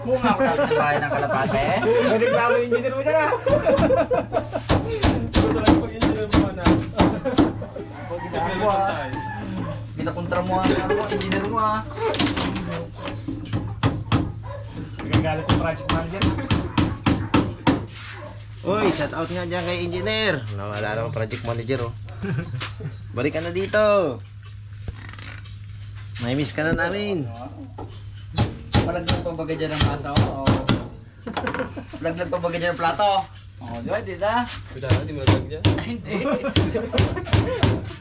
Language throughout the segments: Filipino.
Kung ako dati ng bahay ng Kalapate. May reklamo yung engineer mo dyan ah. Ito talaga pag engineer mo na. Huwag ginagawa. Pinakontra mo ang engineer mo ah. Nagagalit yung project manager. Uy, shout out nga dyan kay engineer. Nawala na ang project manager oh. Balik ka na dito. May miss ka na namin. Malaglag pa bagay dyan ng aso. Malaglag pa bagay dyan ng plato. Di ba? Hindi na. Kuya na, di mo naglag dyan. Hindi.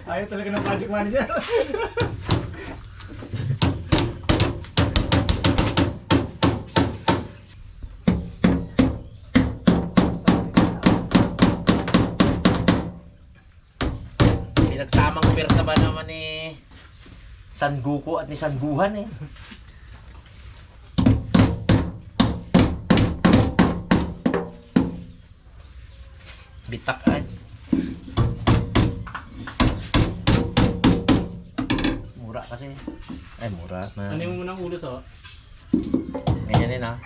Ayaw talaga ng project manager. Pinagsamang persa ba naman ni San Goku at ni San Guhan eh. Bitak ay. Mura kasi. Ay mura na. Ano yung unang ulo sa? Ganyan din ah.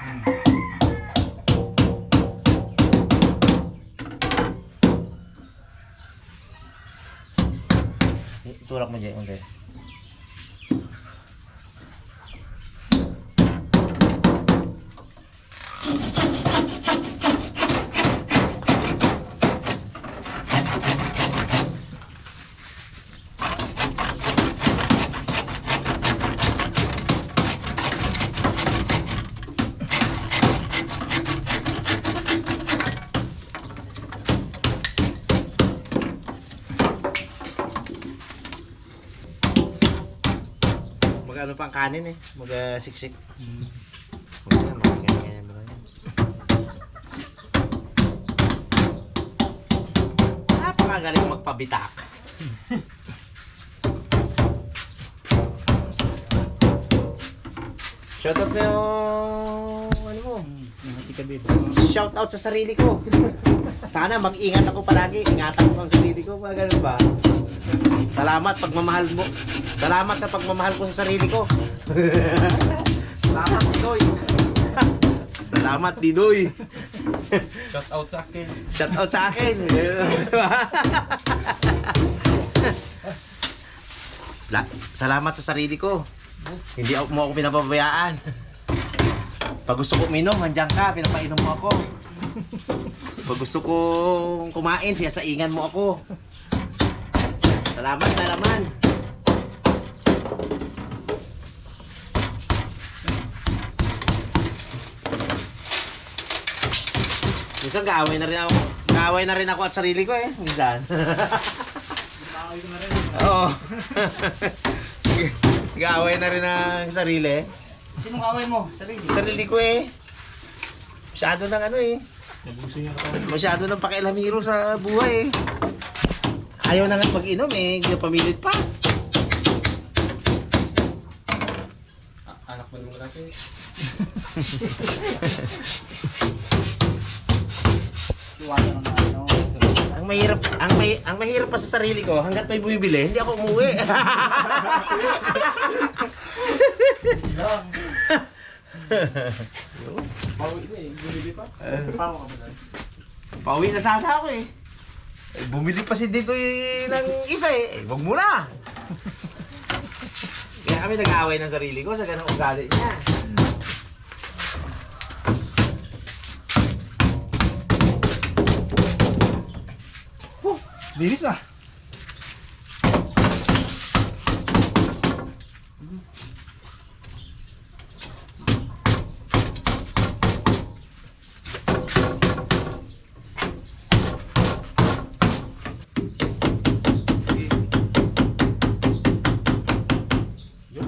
Tulak mo dyan, okay. Mag-ano pa ang kanin eh. Mag-siksik. Mag-ganyan mo lang yan. Napakagaling magpabitak. Shoutout mo yung... ano mo? Mga chika babe. Shoutout sa sarili ko. Sana mag-ingat ako palagi. Ingatan ko ang sarili ko. Mga ganun ba? Salamat pagmamahal mo. Salamat sa pagmamahal ko sa sarili ko. Salamat, Tidoy. Salamat, Didoy. Shout out sa akin. Shoutout sa akin. Salamat sa sarili ko. Hindi mo ako pinapabayaan. Pag gusto ko uminom, nandiyan ka, pinapainom mo ako. Pag gusto ko kumain, siyasaingan mo ako. Salamat na naman. Minsan gaaway na rin ako. Gaaway na rin ako at sarili ko eh. Minsan. Nakakawin ko na rin. Oo. Gaaway na rin ang sarili. Sinong kaway mo? Sarili. Sarili ko eh. Masyado ng ano eh. Nabuso niya ako. Masyado ng pakialamiro sa buhay eh. Ayaw na nga mag-inom eh. Pamilit pa. Anak mo naman natin. Iwasan ng ano. Ang mahirap pa sa sarili ko, hangga't may bumibili, hindi ako umuwi. Pauwi na eh. Bumili pa. Pawa ka ba dahil? Pauwi na sana ako eh. Bumili pa si dito ng isa eh. Wag mo na. Kaya kami nag-aaway ng sarili ko sa ganang ugali niya. Linis ah.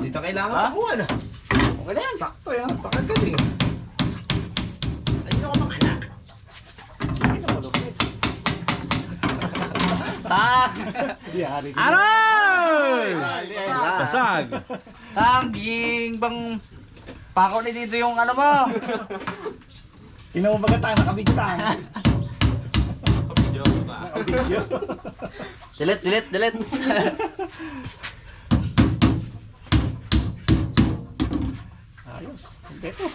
Dito kailangan Ha? pakuha na. Okay na yan. Sakto yan. Pakagaling. Ayun ako mga anak. Hindi na malupit. Tak! Yari. Aray! Basag! Tangging bang pako ni dito yung ano mo. Tingnan mo baga tayo nakabigtang. Kapidyo ako ba? Nakabigyo. Delete. Ayos. Ito.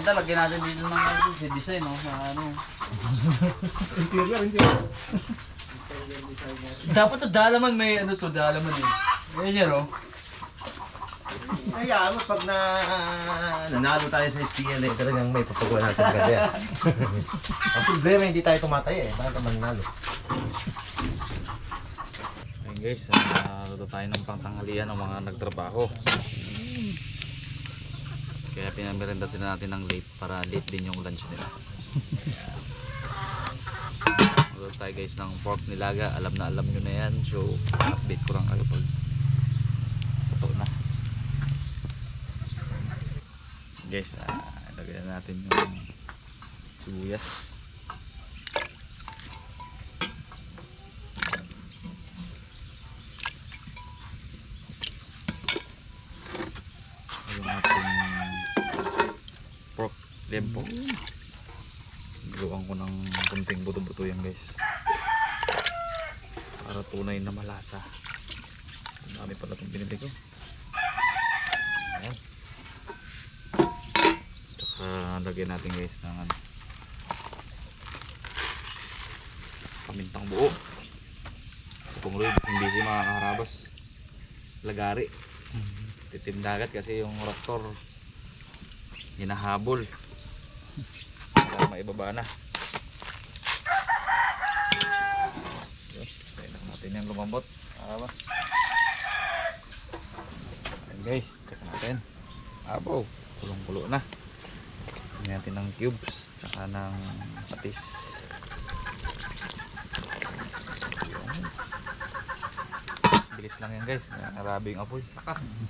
Maganda, lagyan natin dito ng ano, si design, no? Sa ano. Interior. Dapat to dalaman may ano to, dalaman eh. Ayan yan, oh. Kaya mo pag nanalo tayo sa STL talagang may papagawa natin kasi. Ang problema hindi tayo tumatay bakit naman nanalo? Ayun guys, luto tayo ng pangtanghalian ng mga nagtrabaho. Kaya pinamerenda sila natin ng late para late din yung lunch nila. Luto tayo guys ng pork nilaga. Alam nyo na yan. So update ko lang kayo pag totoo na. Guys, lagyan natin yung sibuyas. Yung ating pork lempo. Gawan ko ng kunting buto-buto yan guys. Para tunay na malasa. Ang dami pala itong binili ko. Ayan. Lagyan natin guys ng ano, pamintang buo. Si Pong Roy busy mga kaharabas, lagari titim dagat kasi yung raptor hinahabol para maibaba na. Kaya natin yung lumambot kaharabas. Ayan guys, check natin. Abaw, kulong-kulo na. Lagyan natin ng cubes tsaka ng patis. Bilis lang yan guys, narabi yung apoy. Lakas.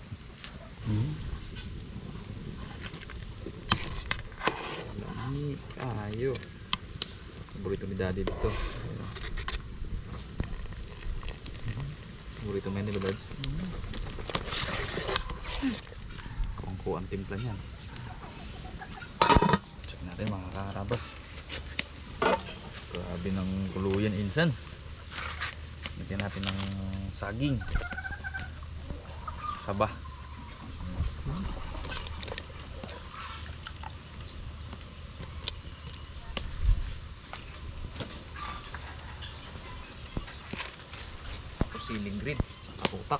Lami kayo. Paborito ni daddy dito. Paborito mo yan nila buds. Kungko ang timpla niyan. Natin mga kaharabas, grabe ng kuluyan insan. Lagyan natin ng saging, saba, siling green, kaputak.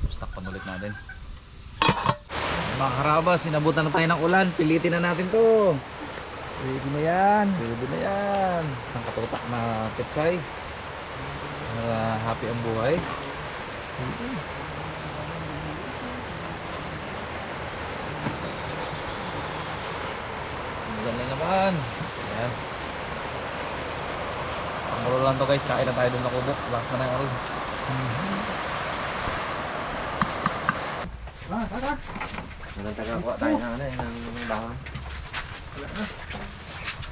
Tapos takpan ulit natin. Mga karabas, sinabutan na tayo ng ulan. Pilitin na natin to. Pwede na yan. Pwede na yan. Isang katutak na petsay. Happy ang buhay. Ulan na naman. Ayan. Panguro lang to guys. Kain na tayo dun na kubok. Last na yung aron. Tara. Walang tagakuha tayo ng ano ng dahon.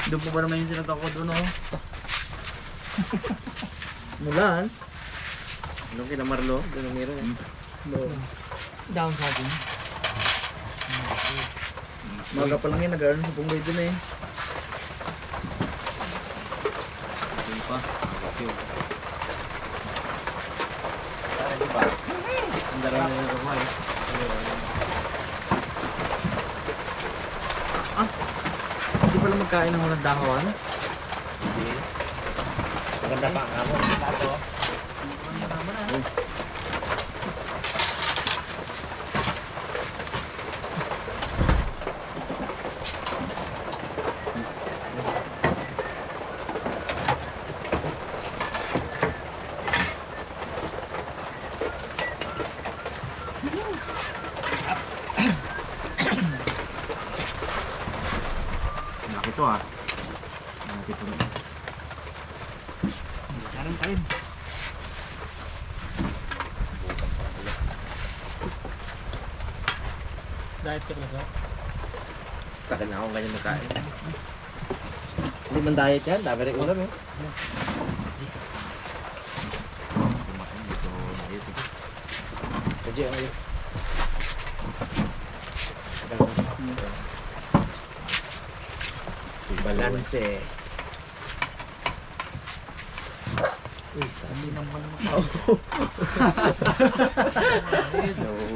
Doon po ba naman yung sinagkako doon, oh? Mulan? Anong kina Marlo? Doon ang meron Down sa atin. Maga pa lang yan, nag-aaral sa Punggoy doon eh. Ito pa. Ang daraw na yung rumay. Hindi pala magkain ng walang dahon. Hindi. Maganda pa ang kamo. Lato. Ito ito na. Karan pa rin. Diet ka talaga. Tagal na akong ganyan magkain. Hindi man diet yan, dami rin ulam eh. Kumain dito. Diet ito. Kaya ang yun. Balance eh. Hindi naman.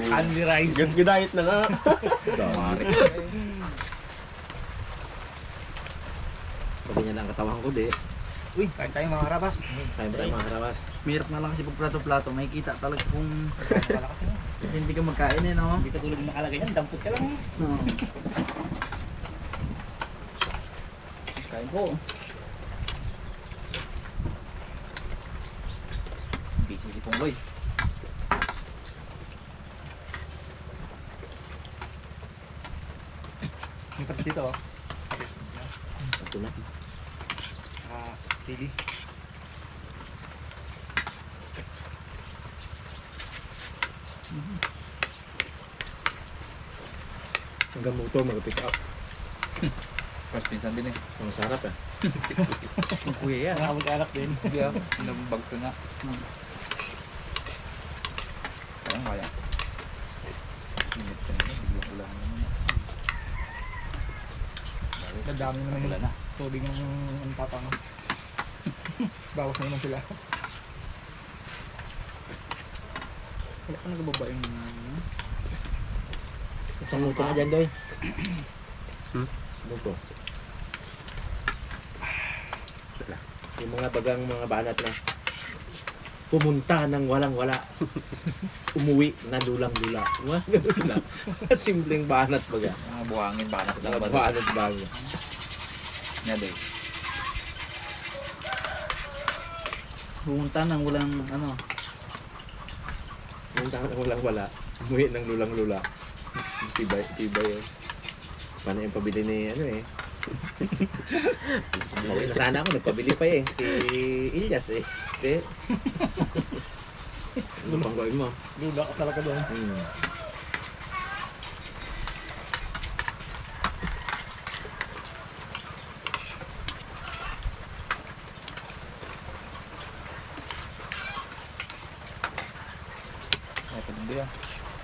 Only rice. Gagayit na nga. Damari. Pag ganyan ang katawan ko, di. Uy, kain tayo mga karabas. Kaya ba tayo mga karawas? Mahirap na lang kasi pag plato-plato. May kita talaga kung Wala kasi no. hindi ka magkain eh, no? Hindi ka tulad ng nakalagay yan, dampot ka lang. Oo. Kain po. Busy si Pongboy. Yung patis dito oh. Ito na. Sili. Hanggang motor, mag-pick up. First pinsan din eh. Ang sarap eh. Yung kuya yan. Nakapag-alak din. Hindi ah. Nabag ko nga. Kaya kaya. Init ka naman. Biglang ulan naman. Dadami naman Wala yung na. tubig ng tatang. Bawas na naman sila. Wala ka nagababa yung Isang luto ka dyan, Doy. Luto. Yung mga bagang mga banat na pumunta ng walang-wala. Umuwi na lulang-lula. Mga ganun na. Simpleng banat baga. Mga buhangin banat lang Mga ba? banat baga. Nga day. pumunta nang walang ano. Pumunta ng walang-wala. Umuwi ng lulang-lula. Tibay yun. Paano yung pabili ni ano eh. Pauwi na sana ako, nagpabili pa eh. Si Ilyas eh. Eh. Ano pang gawin mo? Lula ka talaga doon. Hindi ah.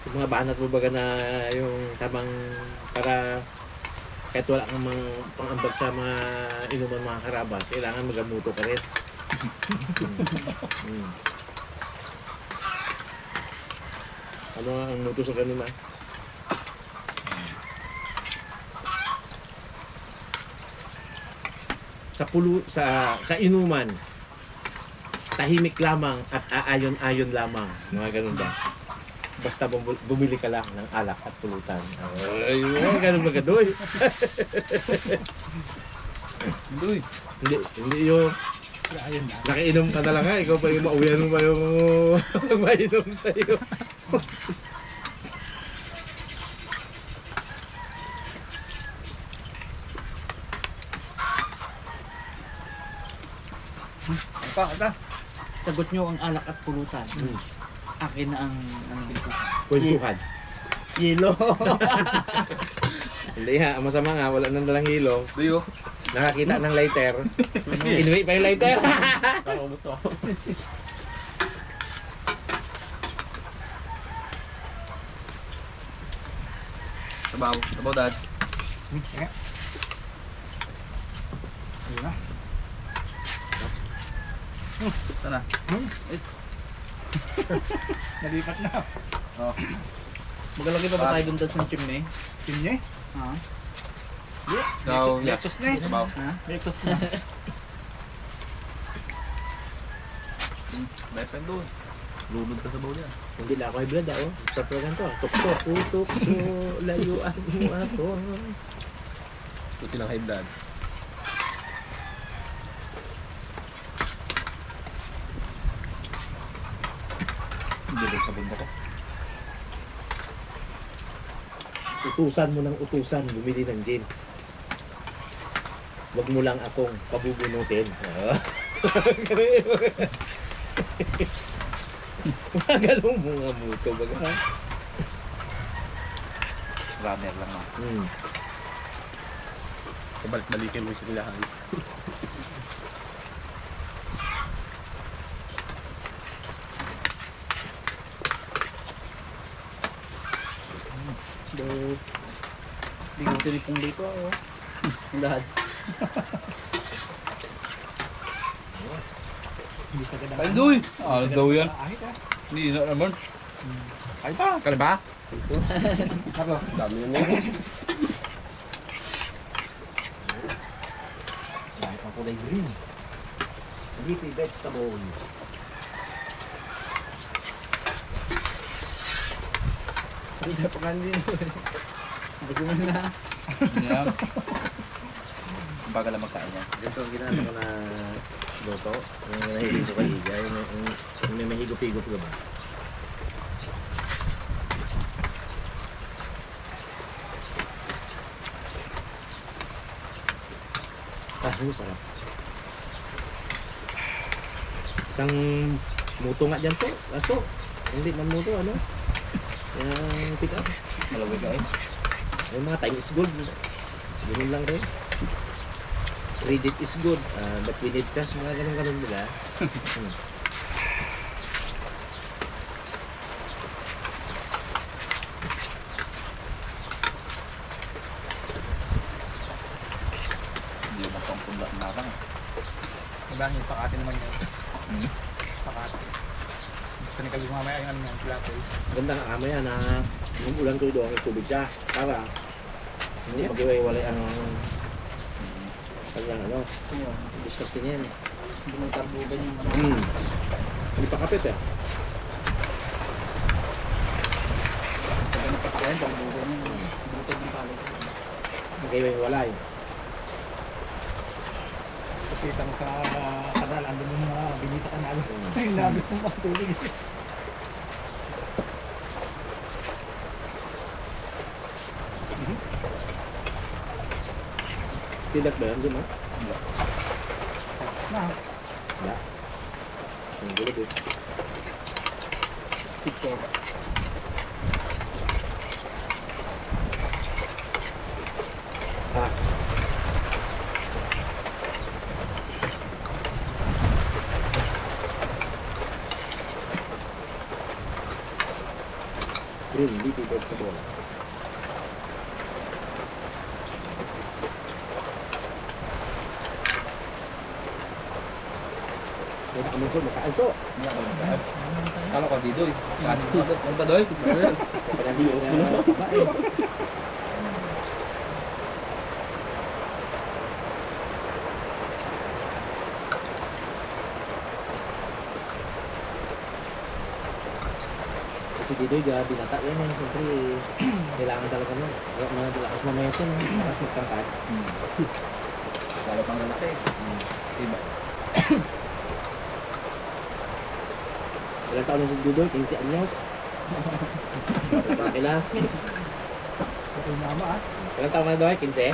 Yung mga banat mo baga na yung tamang para kahit wala kang pangambag sa mga inuman mga karabas, kailangan magamuto ka rin. Ano ang muto sa kanila? Sa inuman, tahimik lamang at aayon-ayon lamang. Mga ganun ba? Basta bumili ka lang ng alak at pulutan. Ay, ganun ba gadoy? Hindi yung Ayun na. nakiinom ka na lang ha. Ikaw pa yung mauwihan mo pa yung mainom sa'yo. Ata. Sagot nyo ang alak at pulutan. Akin na ang ano dito. Kwentuhan. Yelo. Hindi ha, ang masama nga, wala nang dalang hilo. Duyo. Nakakita ng lighter. Inuwi pa yung lighter. Para ubos to. Sabaw. Sabaw dad. Ayun na. Sana. Nalipat na. Oh. Magalagay pa ba tayo dun sa chimney? Tinye. Ha? Ikaw, yeah. Lexus na eh. Sabaw. Ha? Lexus na. Depend doon. Lunod ka sa baw niya. Hindi lang ako high blood ako. Sa program to. Tukso, tukso, layuan mo ako. Buti lang high blood. Hindi lang sa bunda ko. Utusan mo ng utusan, bumili ng gin. Huwag mo lang akong pabubunutin. Magalong mga muto baga. Runner lang ah. Kabalik-balikin mo yung sinilahan. So, hindi ko tinipong dito ako. Lahat. Hindi sa ganda. Kain doy. Ah, daw yan. Ahit ah. Hindi na naman. Kain pa. Kain ba? Ako. Dami yun eh. Lahit ang kulay green. Leafy vegetables. Hindi pa kandin. Gusto mo na. Yan. Ang bagal lang magkain yan. Ito ang ginagawa ko na luto. Yung nahilig ko kay Iga. Yung may mahigop-higop ka ba? Yung sarap. Isang muto nga dyan po. Aso. Hindi man muto, ano? Yung pick up. Malawig ka eh. Yung mga time is good. Ganun lang rin. Credit is good. But we need cash. Mga ganun-ganun nila. Hindi mo pang pula na ka. Ibang ipakati naman yun. Pakati. Gusto ni Kalung mamaya yung ano yan, plato. Ganda nga kamo yan na yung ulan ko doon ang tubig siya. Para hindi mag-iwalay ang kanyang ano. Discarte niya yan eh. Hindi mo tarbugan yung ano. Hindi pa kapit eh. Pag ano pa kaya, tarbugan yung butod ng palo. Mag-iwalay. Kita mo sa kanal, andun yung mga bini sa kanal. Yung nabis ng patulog. Tidak ba yan doon ha? Na, Wala. Ang gulog eh. picture. Ah. Green leafy vegetable. May nakamunso, makaanso. Hindi ako magkain. Kala ko di doy. Kanin ko. Ano pa doy? Panandilo na babae. Kasi dito yung binata yan eh. Siyempre, kailangan talaga mo. Kaya malakas mamaya siya. Mas magkangkat. Lalo pang lalaki. Diba? Ilang taon na si Dudoy? 15 anyos. Kailan? Ito yung mama ah. Ilang taon ka na Doy? 15?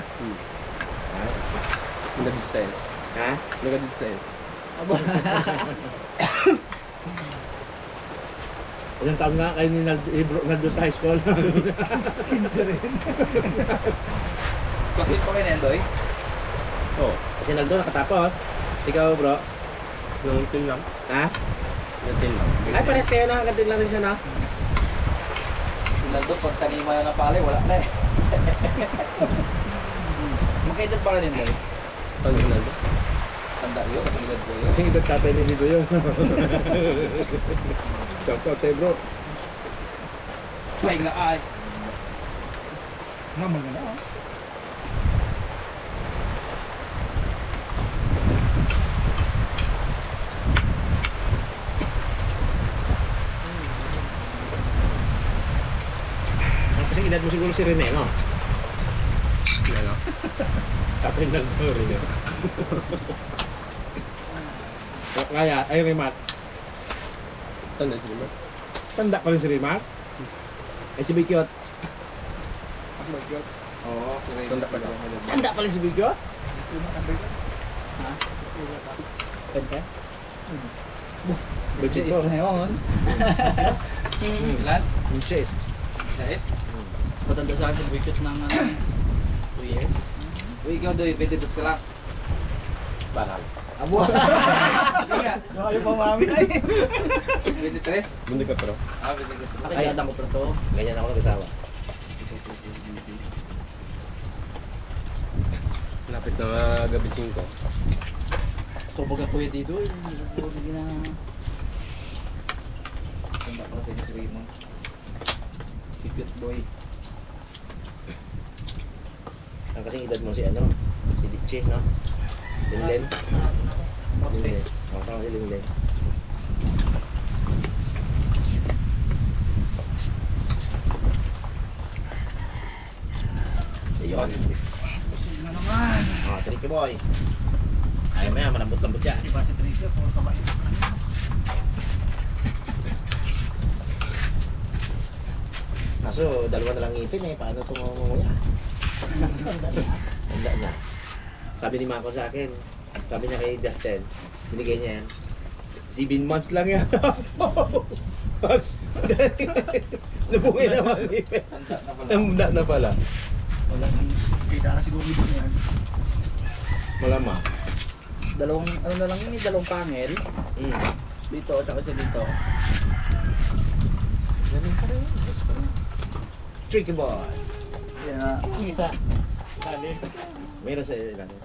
Lagad style. Ha? Lagad style. Ilang taon nga kayo ni Naldo sa high school? Kasi pa kayo na doy? Oo. Kasi Naldo nakatapos. Ikaw bro? Nuntil lang. Ha? Nuntil lang. Ay pares kayo na. Hanggang lang rin siya na. Sinaldo, pag tanima na pala, wala na eh. Magkaedad pa ka rin doy? Ano na ba? Tanda yun, katulad ko yun. Kasi ito tatay ni Nido yun. Shout out sa'yo bro. Ay nga ay. Naman na ah. Kasi edad mo siguro si Rene, no? Ano? Tatay Naldo Rene. Kaya, ay Rimat. Tanda sila ba? Tanda pa rin si Rimat. Ay si Bikyot. Oo, si Ray. Tanda pa lang. Tanda pa rin si Bikyot. Pwede? Bikyot Is ko. na yun. Ilan? Princess. Sais? Matanda sa akin, wicket ng ano. 2 years. Uy, ikaw doy, 22 ka lang. Baral. Abo. Hindi nga. Ayaw pa mami ay. 23? Bundi ka pero. Ah, 23. Nakikita ko pa to. Ganyan ako nag-asawa. Lapit na gabi 5. Kumbaga kuya dito, hindi na... Tanda pala sa inyo si Raymond. Si cute boy. Ang kasing edad mo si ano? Si Ditche, no? Linlen? Linlen. Oo, parang si Linlen. Ayun. Busog na naman. Tricky boy. Ayaw mo yan, malambot-lambot yan. Diba si Trisha, puro kabayo. Kaso, dalawa na lang ngipin eh. Paano itong nguya? Handa na. Sabi ni Mako sa akin, sabi niya kay Justin, binigay niya yan. 7 months lang yan. Nabungin na mga ngipin. Handa na pala. Wala nang kita na siguro dito yan. Malama. Dalawang, ano na lang yun, dalawang pangil. Dito, tsaka sa dito. Galing pa rin. Yes pa rin. Tricky boy. Yan na. Isa. Dali. Mayroon sa ilalim.